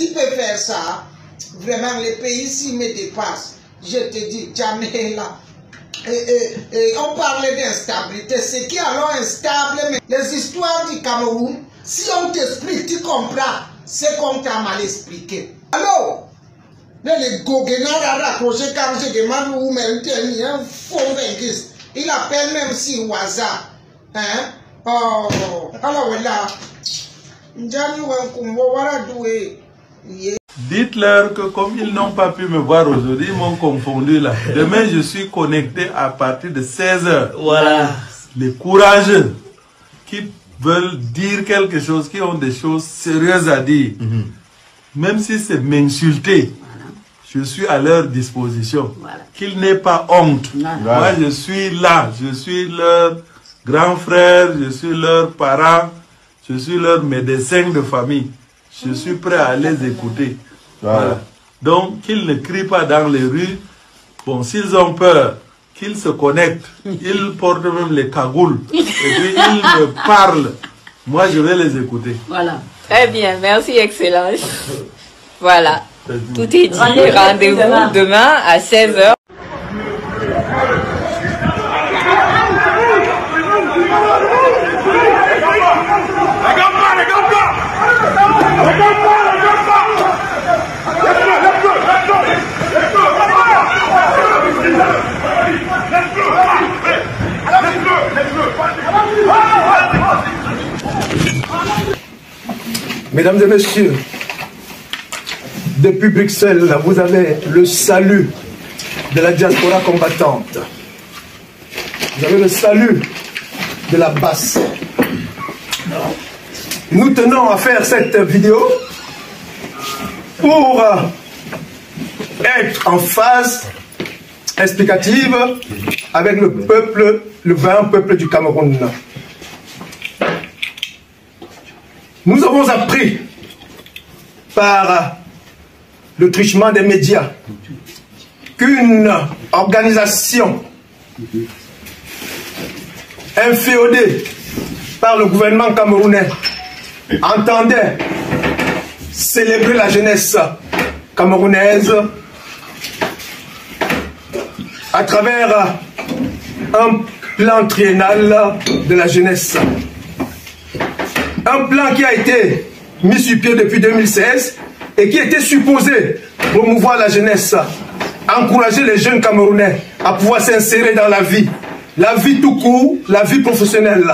tu peux faire ça. Vraiment, les pays ici me dépassent. Je te dis, jamais là. Et on parlait d'instabilité. C'est qui alors instable? Mais les histoires du Cameroun, si on t'explique, tu comprends ce qu'on t'a mal expliqué. Alors, les Goguenard a raccroché quand je demande où il un faux linguiste. Il appelle même si au hasard. Hein? Oh, alors voilà. Dites-leur que comme ils n'ont pas pu me voir aujourd'hui, ils m'ont confondu là. Demain, je suis connecté à partir de 16 h. Voilà. Les courageux qui veulent dire quelque chose, qui ont des choses sérieuses à dire, même si c'est m'insulter, je suis à leur disposition. Voilà. Qu'ils n'aient pas honte. Voilà. Moi, je suis là. Je suis leur grand frère, je suis leur parent, je suis leur médecin de famille. Je suis prêt à les écouter. Voilà. Donc, qu'ils ne crient pas dans les rues. Bon, s'ils ont peur, qu'ils se connectent. Ils portent même les cagoules. Et puis, ils me parlent. Moi, je vais les écouter. Voilà. Très bien. Merci, Excellence. Voilà. Tout est dit. Rendez-vous demain à 16 h. Mesdames et messieurs, depuis Bruxelles, vous avez le salut de la diaspora combattante. Vous avez le salut de la basse. Nous tenons à faire cette vidéo pour être en phase explicative avec le peuple, le vaillant peuple du Cameroun. Nous avons appris par le truchement des médias qu'une organisation inféodée par le gouvernement camerounais entendait célébrer la jeunesse camerounaise à travers un plan triennal de la jeunesse. Un plan qui a été mis sur pied depuis 2016 et qui était supposé promouvoir la jeunesse, encourager les jeunes Camerounais à pouvoir s'insérer dans la vie tout court, la vie professionnelle.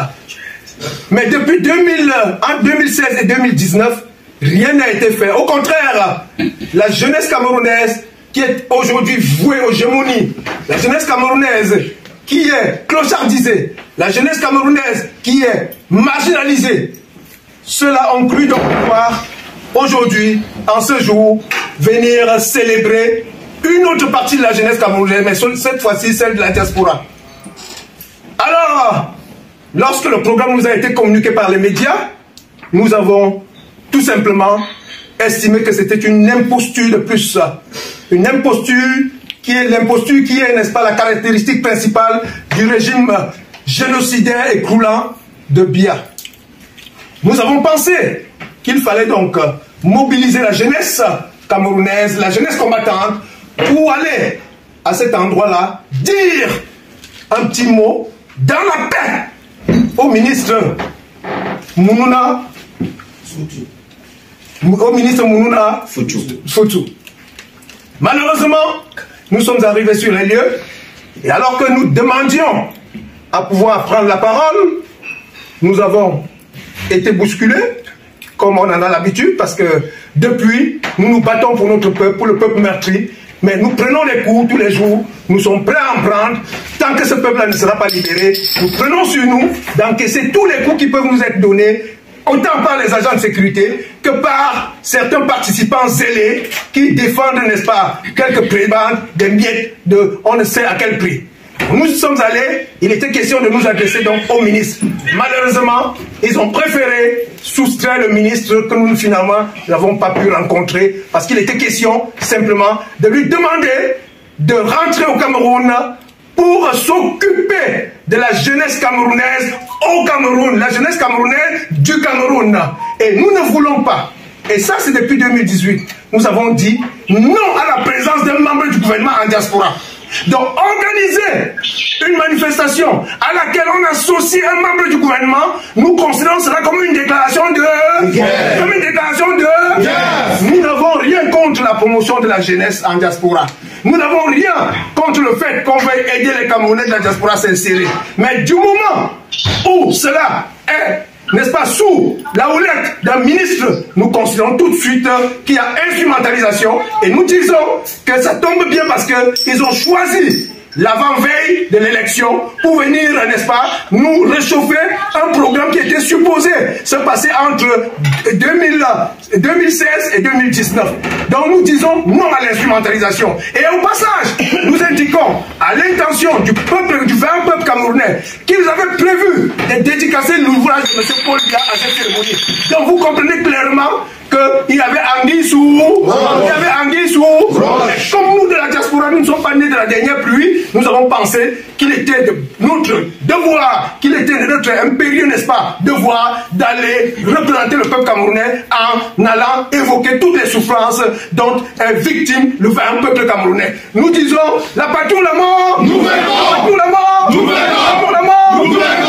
Mais depuis 2016 et 2019, rien n'a été fait. Au contraire, la jeunesse camerounaise qui est aujourd'hui vouée aux gémonies, la jeunesse camerounaise qui est clochardisée, la jeunesse camerounaise qui est marginalisée, ceux-là ont cru donc pouvoir aujourd'hui, en ce jour, venir célébrer une autre partie de la jeunesse camerounaise, mais cette fois-ci celle de la diaspora. Alors, lorsque le programme nous a été communiqué par les médias, nous avons tout simplement estimé que c'était une imposture de plus. Une imposture qui est l'imposture qui est, n'est-ce pas, la caractéristique principale du régime génocidaire et croulant de Biya. Nous avons pensé qu'il fallait donc mobiliser la jeunesse camerounaise, la jeunesse combattante, pour aller à cet endroit-là, dire un petit mot dans la paix au ministre Mounouna Foutou. Malheureusement, nous sommes arrivés sur les lieux et alors que nous demandions à pouvoir prendre la parole, nous avons été bousculés, comme on en a l'habitude, parce que depuis, nous nous battons pour notre peuple, pour le peuple meurtri, mais nous prenons les coups tous les jours, nous sommes prêts à en prendre, tant que ce peuple-là ne sera pas libéré, nous prenons sur nous d'encaisser tous les coups qui peuvent nous être donnés, autant par les agents de sécurité que par certains participants zélés qui défendent, n'est-ce pas, quelques prébendes, des miettes de on ne sait à quel prix. Nous sommes allés, il était question de nous adresser donc au ministre. Malheureusement, ils ont préféré soustraire le ministre que nous finalement n'avons pas pu rencontrer parce qu'il était question simplement de lui demander de rentrer au Cameroun pour s'occuper de la jeunesse camerounaise au Cameroun, la jeunesse camerounaise du Cameroun. Et nous ne voulons pas Et ça, c'est depuis 2018. Nous avons dit non à la présence d'un membre du gouvernement en diaspora. Donc, organiser une manifestation à laquelle on associe un membre du gouvernement, nous considérons cela comme une déclaration de guerre. Comme une déclaration de guerre. Nous n'avons rien contre la promotion de la jeunesse en diaspora. Nous n'avons rien contre le fait qu'on veuille aider les Camerounais de la diaspora à s'insérer. Mais du moment où cela est, n'est-ce pas, sous la houlette d'un ministre, nous considérons tout de suite qu'il y a instrumentalisation et nous disons que ça tombe bien parce qu'ils ont choisi l'avant-veille de l'élection pour venir, n'est-ce pas, nous réchauffer un programme qui était supposé se passer entre 2016 et 2019. Donc nous disons non à l'instrumentalisation. Et au passage, nous indiquons à l'intention du peuple, du 20 peuple camerounais, qu'ils avaient prévu de dédicacer l'ouvrage de M. Paul Biya à cette cérémonie. Donc vous comprenez clairement qu'il y avait anguille sous comme nous de la diaspora, nous ne sommes pas nés de la dernière pluie, nous avons pensé qu'il était de notre devoir, qu'il était de notre impérieux, n'est-ce pas, devoir d'aller représenter le peuple camerounais en allant évoquer toutes les souffrances dont est victime le peuple camerounais. Nous disons la patrie ou la mort, nous verrons, la patrie ou la mort, nous verrons, la mort, nous verrons.